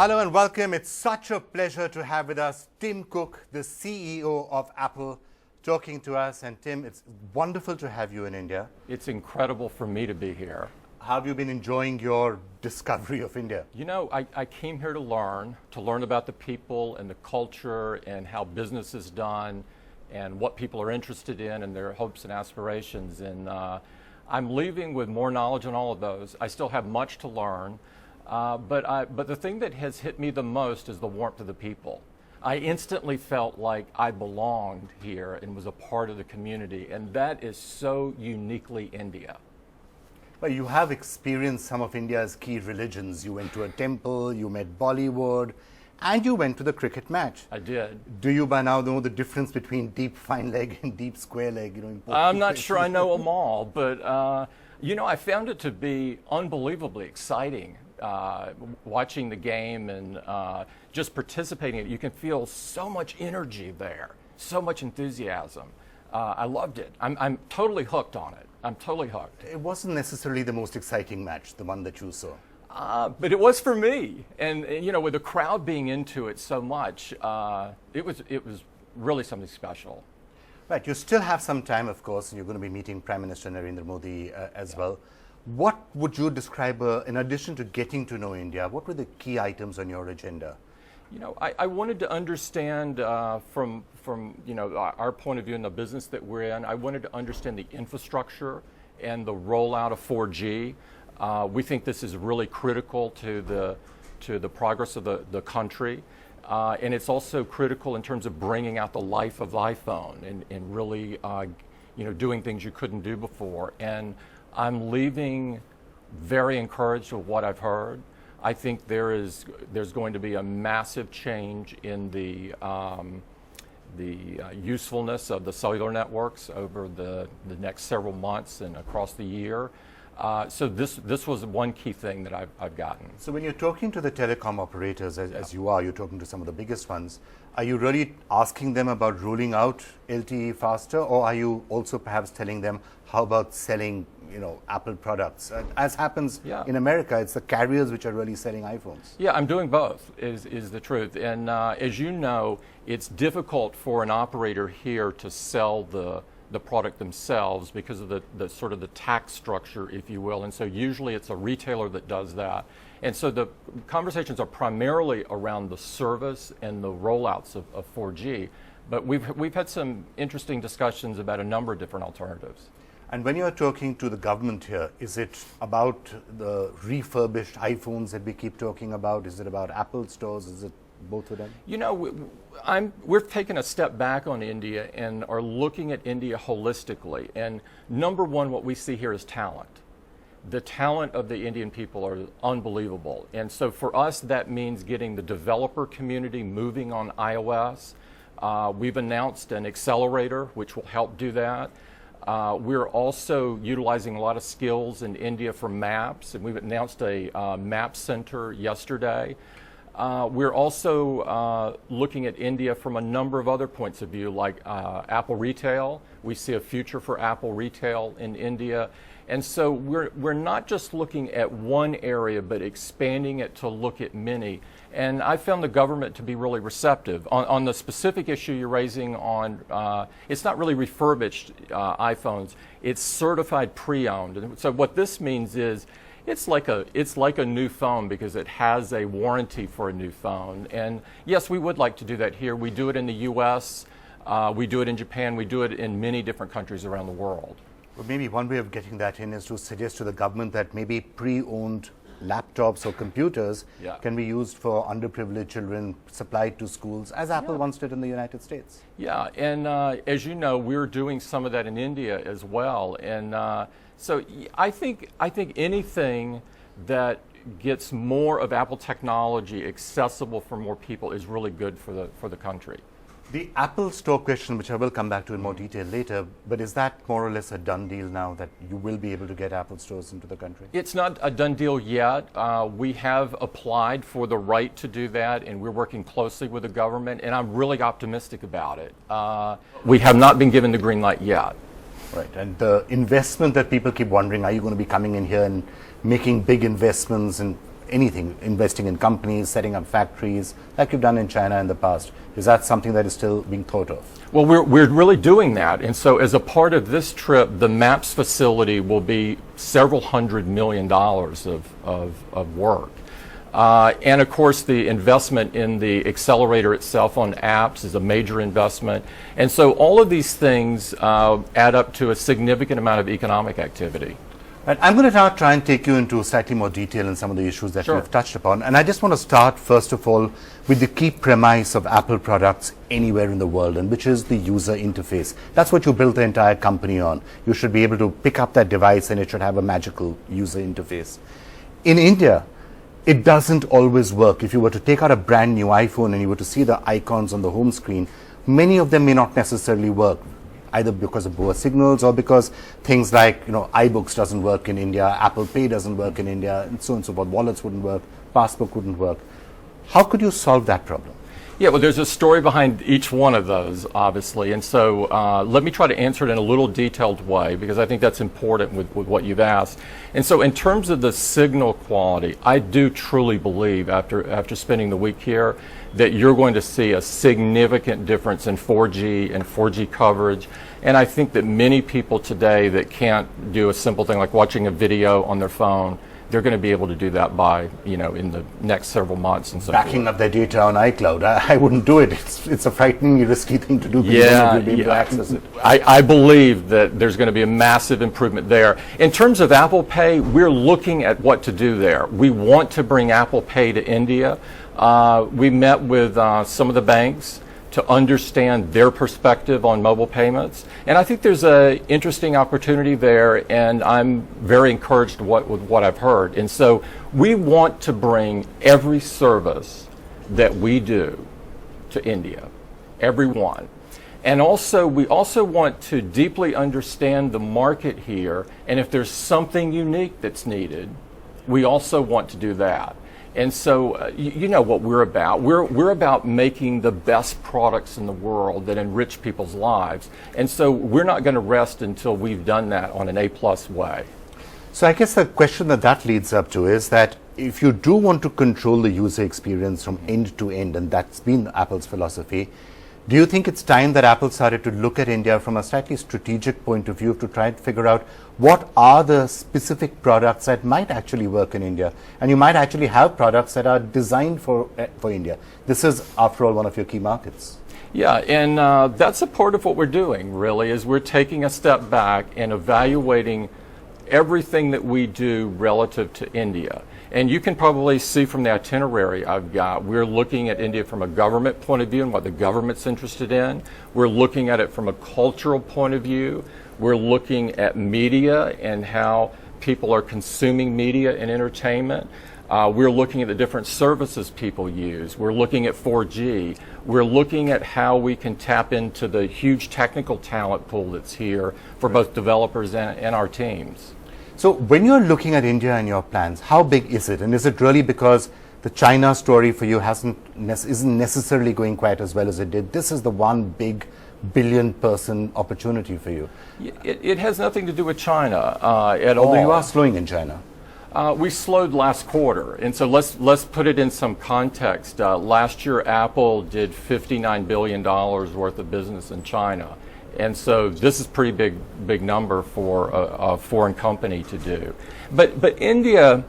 Hello and welcome. It's such a pleasure to have with us Tim Cook, the CEO of Apple, talking to us. And Tim, it's wonderful to have you in India. It's incredible for me to be here. How have you been enjoying your discovery of India? You know, I came here to learn about the people and the culture and how business is done and what people are interested in and their hopes and aspirations. And I'm leaving with more knowledge on all of those. I still have much to learn. But the thing that has hit me the most is the warmth of the people. I instantly felt like I belonged here and was a part of the community, and that is so uniquely India. Well, you have experienced some of India's key religions. You went to a temple, you met Bollywood, and you went to the cricket match. I did. Do you by now know the difference between deep fine leg and deep square leg? I'm not sure I know them all, but I found it to be unbelievably exciting. Watching the game and just participating in it. You can feel so much energy there, so much enthusiasm. I loved it. I'm totally hooked on it. I'm totally hooked. It wasn't necessarily the most exciting match, the one that you saw. But it was for me. And with the crowd being into it so much, it was really something special. Right. You still have some time, of course, and you're going to be meeting Prime Minister Narendra Modi as well. What would you describe, in addition to getting to know India, what were the key items on your agenda? I wanted to understand from our point of view in the business that we're in, I wanted to understand the infrastructure and the rollout of 4G. We think this is really critical to the progress of the country. And it's also critical in terms of bringing out the life of iPhone and really doing things you couldn't do before. And I'm leaving very encouraged with what I've heard. I think there's going to be a massive change in the usefulness of the cellular networks over the next several months and across the year. So this was one key thing that I've gotten. So when you're talking to the telecom operators, as you are, you're talking to some of the biggest ones, are you really asking them about rolling out LTE faster, or are you also perhaps telling them how about selling Apple products? As happens in America, it's the carriers which are really selling iPhones. Yeah, I'm doing both, is the truth. And as you know, it's difficult for an operator here to sell the product themselves because of the sort of the tax structure, if you will. And so usually it's a retailer that does that. And so the conversations are primarily around the service and the rollouts of 4G. But we've had some interesting discussions about a number of different alternatives. And when you're talking to the government here, is it about the refurbished iPhones that we keep talking about? Is it about Apple stores? Is it both of them? We're taking a step back on India and are looking at India holistically. And number one, what we see here is talent. The talent of the Indian people are unbelievable. And so for us, that means getting the developer community moving on iOS. We've announced an accelerator, which will help do that. We're also utilizing a lot of skills in India for maps, and we've announced a map center yesterday. We're also looking at India from a number of other points of view, like Apple Retail. We see a future for Apple Retail in India. And so we're not just looking at one area, but expanding it to look at many. And I found the government to be really receptive. On the specific issue you're raising on, it's not really refurbished iPhones, it's certified pre-owned. And so what this means is, it's like a new phone because it has a warranty for a new phone. And yes, we would like to do that here. We do it in the US, we do it in Japan, we do it in many different countries around the world. Well, maybe one way of getting that in is to suggest to the government that maybe pre-owned laptops or computers can be used for underprivileged children, supplied to schools, as Apple once did in the United States. Yeah, and as you know, we're doing some of that in India as well. And so I think anything that gets more of Apple technology accessible for more people is really good for the country. The Apple Store question, which I will come back to in more detail later, but is that more or less a done deal now that you will be able to get Apple stores into the country? It's not a done deal yet. We have applied for the right to do that, and we're working closely with the government, and I'm really optimistic about it. We have not been given the green light yet. Right, and the investment that people keep wondering, are you going to be coming in here and making big investments in anything, investing in companies, setting up factories, like you've done in China in the past? Is that something that is still being thought of? Well, we're really doing that. And so as a part of this trip, the MAPS facility will be several $100 million of work. And of course, the investment in the accelerator itself on apps is a major investment. And so all of these things add up to a significant amount of economic activity. Right. I'm going to now try and take you into slightly more detail in some of the issues that Sure. we've touched upon. And I just want to start, first of all, with the key premise of Apple products anywhere in the world, and which is the user interface. That's what you built the entire company on. You should be able to pick up that device and it should have a magical user interface. In India, it doesn't always work. If you were to take out a brand new iPhone and you were to see the icons on the home screen, many of them may not necessarily work, either because of poor signals or because things like, iBooks doesn't work in India, Apple Pay doesn't work in India, and so on and so forth. Wallets wouldn't work, Passbook wouldn't work. How could you solve that problem? Yeah, well, there's a story behind each one of those, obviously. And so let me try to answer it in a little detailed way, because I think that's important with what you've asked. And so in terms of the signal quality, I do truly believe, after spending the week here, that you're going to see a significant difference in 4G and 4G coverage. And I think that many people today that can't do a simple thing like watching a video on their phone, they're going to be able to do that by, in the next several months. And so backing up their data on iCloud. I wouldn't do it. It's a frighteningly risky thing to do, because you won't be able to access it. I believe that there's going to be a massive improvement there. In terms of Apple Pay, we're looking at what to do there. We want to bring Apple Pay to India. We met with some of the banks to understand their perspective on mobile payments. And I think there's an interesting opportunity there, and I'm very encouraged with what I've heard. And so we want to bring every service that we do to India, every one. And also, we also want to deeply understand the market here, and if there's something unique that's needed, we also want to do that. And so, you know what we're about. We're about making the best products in the world that enrich people's lives. And so we're not going to rest until we've done that on an A-plus way. So I guess the question that leads up to is that if you do want to control the user experience from end to end, and that's been Apple's philosophy, do you think it's time that Apple started to look at India from a slightly strategic point of view to try and figure out what are the specific products that might actually work in India? And you might actually have products that are designed for India. This is, after all, one of your key markets. Yeah, and that's a part of what we're doing, really, is we're taking a step back and evaluating everything that we do relative to India. And you can probably see from the itinerary I've got, we're looking at India from a government point of view and what the government's interested in. We're looking at it from a cultural point of view. We're looking at media and how people are consuming media and entertainment. We're looking at the different services people use. We're looking at 4G. We're looking at how we can tap into the huge technical talent pool that's here for both developers and our teams. So when you're looking at India and your plans, how big is it? And is it really because the China story for you isn't necessarily going quite as well as it did? This is the one big billion-person opportunity for you. It has nothing to do with China at all. Although you are slowing in China. We slowed last quarter, and so let's put it in some context. Last year, Apple did $59 billion worth of business in China. And so this is a pretty big number for a foreign company to do. But India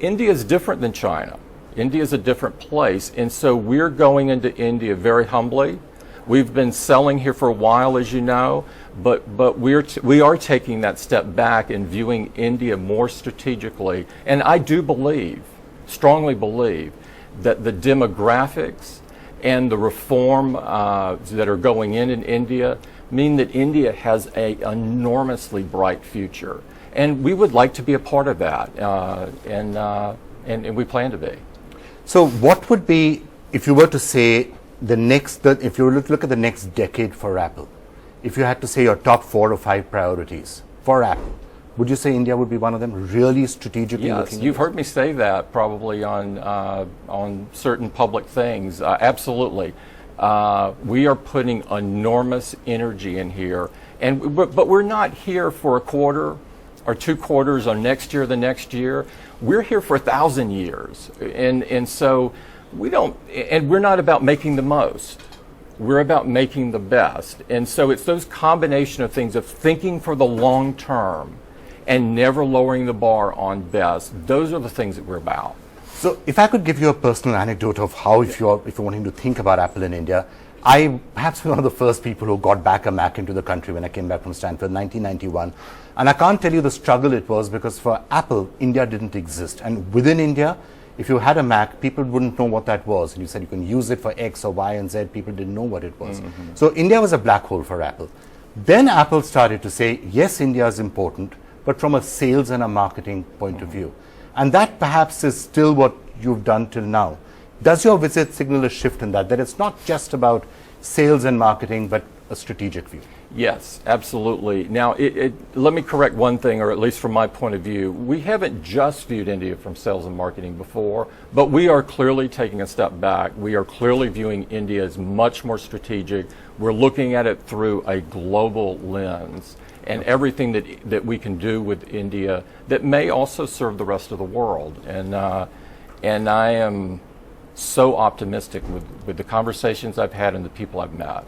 is different than China. India is a different place, and so we're going into India very humbly. We've been selling here for a while, as you know, but we are taking that step back and viewing India more strategically. And I do strongly believe, that the demographics and the reform that are going in India mean that India has an enormously bright future. And we would like to be a part of that, and we plan to be. So what would be, if you were to say, if you were to look at the next decade for Apple, if you had to say your top 4 or 5 priorities for Apple, would you say India would be one of them, really strategically looking at you've heard me say that probably on certain public things. Absolutely. We are putting enormous energy in here, but we're not here for a quarter or 2 quarters, or next year, the next year. We're here for 1,000 years. And so we don't, and we're not about making the most. We're about making the best. And so it's those combination of things of thinking for the long term and never lowering the bar on best. Those are the things that we're about. So if I could give you a personal anecdote of how, if you're wanting to think about Apple in India, I perhaps was one of the first people who got back a Mac into the country when I came back from Stanford in 1991. And I can't tell you the struggle it was, because for Apple, India didn't exist. And within India, if you had a Mac, people wouldn't know what that was. And you said you can use it for X or Y and Z. People didn't know what it was. So India was a black hole for Apple. Then Apple started to say, yes, India is important, but from a sales and a marketing point of view. And that perhaps is still what you've done till now. Does your visit signal a shift in that it's not just about sales and marketing, but a strategic view? Yes, absolutely. Now, let me correct one thing, or at least from my point of view. We haven't just viewed India from sales and marketing before, but we are clearly taking a step back. We are clearly viewing India as much more strategic. We're looking at it through a global lens, and everything that we can do with India that may also serve the rest of the world. And I am so optimistic with the conversations I've had and the people I've met.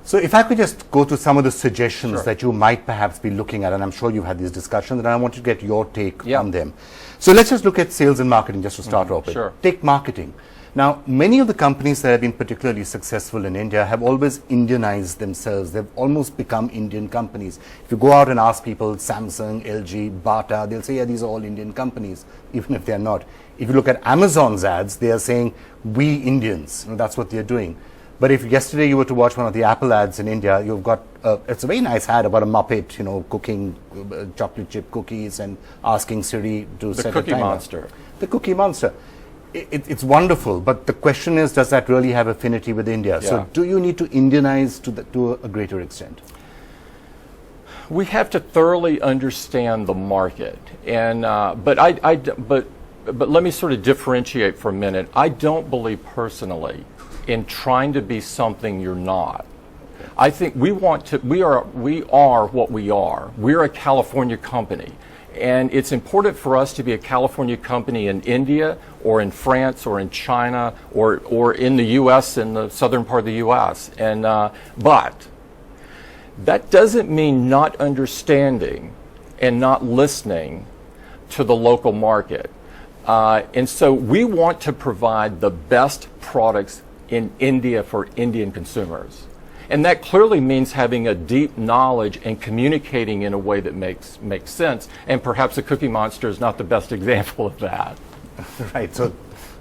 So if I could just go to some of the suggestions Sure. that you might perhaps be looking at, and I'm sure you've had these discussions, and I want to get your take on them. So let's just look at sales and marketing just to start off with. Sure. Take marketing. Now, many of the companies that have been particularly successful in India have always Indianized themselves. They've almost become Indian companies. If you go out and ask people, Samsung, LG, Bata, they'll say, yeah, these are all Indian companies, even if they're not. If you look at Amazon's ads, they are saying, we Indians. And that's what they're doing. But if yesterday you were to watch one of the Apple ads in India, you've got, it's a very nice ad about a Muppet, you know, cooking chocolate chip cookies and asking Siri to set a timer. The Cookie Monster. The Cookie Monster. It's wonderful, but the question is, does that really have affinity with India? Yeah. So do you need to Indianize to a greater extent? We have to thoroughly understand the market, and but let me sort of differentiate for a minute. I don't believe personally in trying to be something you're not. I think we are what we are. We're a California company. And it's important for us to be a California company in India or in France or in China or in the U.S., in the southern part of the U.S. And but that doesn't mean not understanding and not listening to the local market. And so we want to provide the best products in India for Indian consumers. And that clearly means having a deep knowledge and communicating in a way that makes sense. And perhaps the Cookie Monster is not the best example of that. Right. So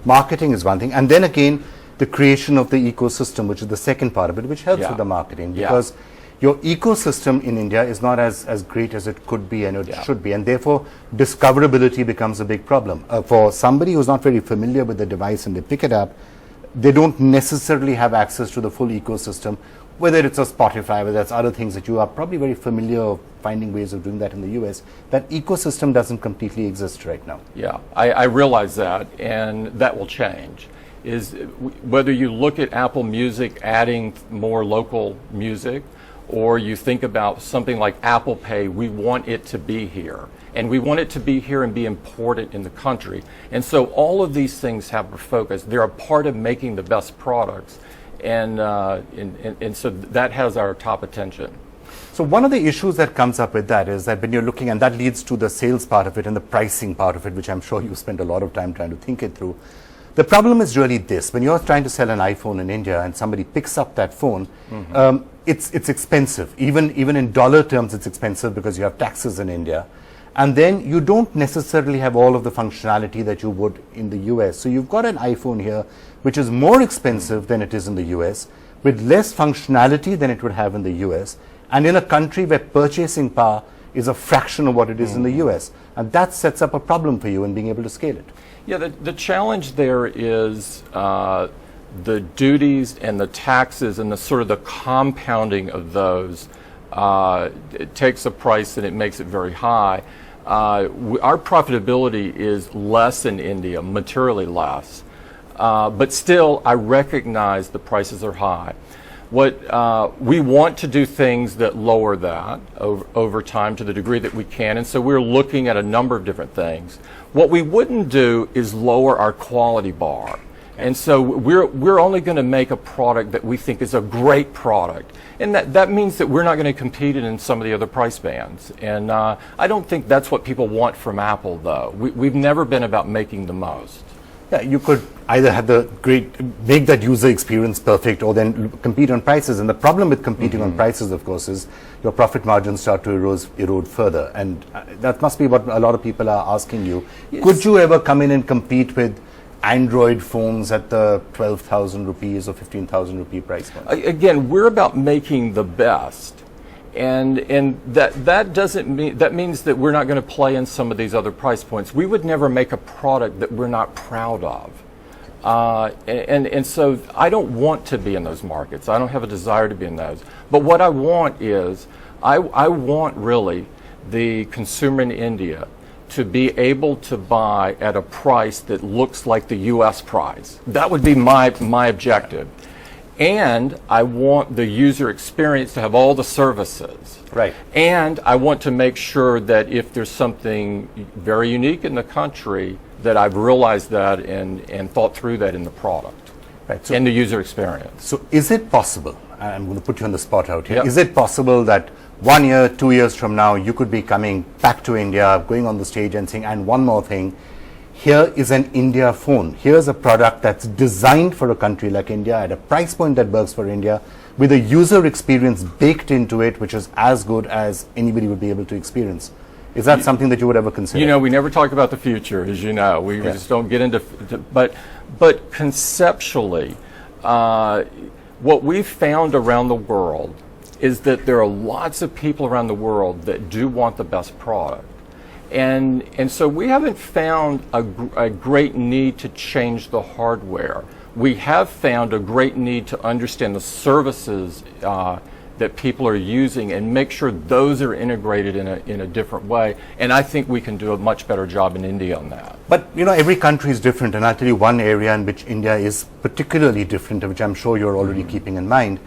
marketing is one thing. And then again, the creation of the ecosystem, which is the second part of it, which helps with the marketing. Because your ecosystem in India is not as great as it could be and it should be. And therefore, discoverability becomes a big problem. For somebody who's not very familiar with the device and they pick it up, they don't necessarily have access to the full ecosystem, whether it's a Spotify, whether it's other things that you are probably very familiar of finding ways of doing that in the US. That ecosystem doesn't completely exist right now. Yeah, I realize that, and that will change. Is whether you look at Apple Music adding more local music, or you think about something like Apple Pay, we want it to be here. And we want it to be here and be important in the country. And so all of these things have a focus. They're a part of making the best products. And so that has our top attention. So one of the issues that comes up with that is that when you're looking, and that leads to the sales part of it and the pricing part of it, which I'm sure you spend a lot of time trying to think it through. The problem is really this: when you're trying to sell an iPhone in India and somebody picks up that phone, it's expensive. Even in dollar terms, it's expensive because you have taxes in India. And then you don't necessarily have all of the functionality that you would in the US. So you've got an iPhone here, which is more expensive than it is in the US, with less functionality than it would have in the US, and in a country where purchasing power is a fraction of what it is in the US. And that sets up a problem for you in being able to scale it. Yeah, the challenge there is the duties and the taxes and the sort of the compounding of those. It takes a price and it makes it very high. Our profitability is less in India, materially less. But still, I recognize the prices are high. We want to do things that lower that over time to the degree that we can, and so we're looking at a number of different things. What we wouldn't do is lower our quality bar. And so we're only going to make a product that we think is a great product. And that means that we're not going to compete in some of the other price bands. And I don't think that's what people want from Apple, though. We've never been about making the most. Yeah, you could either have make that user experience perfect or then compete on prices. And the problem with competing on prices, of course, is your profit margins start to erode further. And that must be what a lot of people are asking you. Yes. Could you ever come in and compete with Android phones at the 12,000 rupees or 15,000 rupee price point? Again, we're about making the best. And that doesn't mean, that means that we're not going to play in some of these other price points. We would never make a product that we're not proud of. And so I don't want to be in those markets. I don't have a desire to be in those. But what I want is, I want really the consumer in India to be able to buy at a price that looks like the U.S. price. That would be my objective. And I want the user experience to have all the services. Right. And I want to make sure that if there's something very unique in the country, that I've realized that and thought through that in the product. Right. So, and the user experience. So is it possible, I'm going to put you on the spot out here, Yep. Is it possible that 1 year, 2 years from now, you could be coming back to India, going on the stage and saying, and one more thing, here is an India phone. Here's a product that's designed for a country like India at a price point that works for India, with a user experience baked into it, which is as good as anybody would be able to experience. Is that something that you would ever consider? You know, we never talk about the future, as you know. We just don't get into, but conceptually, what we've found around the world is that there are lots of people around the world that do want the best product. And so we haven't found a great need to change the hardware. We have found a great need to understand the services that people are using and make sure those are integrated in a different way. And I think we can do a much better job in India on that. But you know, every country is different, and I'll tell you one area in which India is particularly different, which I'm sure you're already keeping in mind.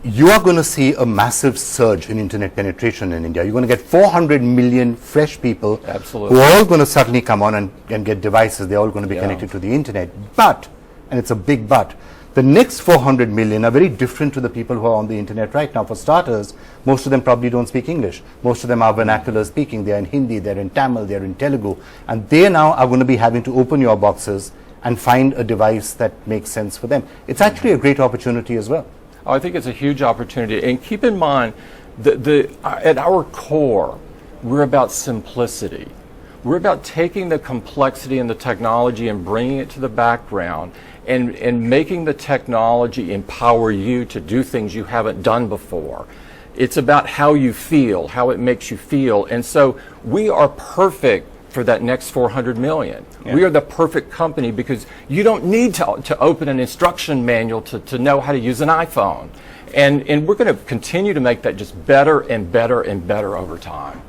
You are going to see a massive surge in internet penetration in India. You're going to get 400 million fresh people. Absolutely. Who are all going to suddenly come on and get devices. They're all going to be connected to the internet. But, and it's a big but, the next 400 million are very different to the people who are on the internet right now. For starters, most of them probably don't speak English. Most of them are vernacular speaking. They're in Hindi, they're in Tamil, they're in Telugu. And they now are going to be having to open your boxes and find a device that makes sense for them. It's actually a great opportunity as well. I think it's a huge opportunity. And keep in mind, at our core, we're about simplicity. We're about taking the complexity and the technology and bringing it to the background and making the technology empower you to do things you haven't done before. It's about how you feel, how it makes you feel. And so we are perfect for that next 400 million. Yeah. We are the perfect company because you don't need to open an instruction manual to know how to use an iPhone. And we're going to continue to make that just better and better and better over time.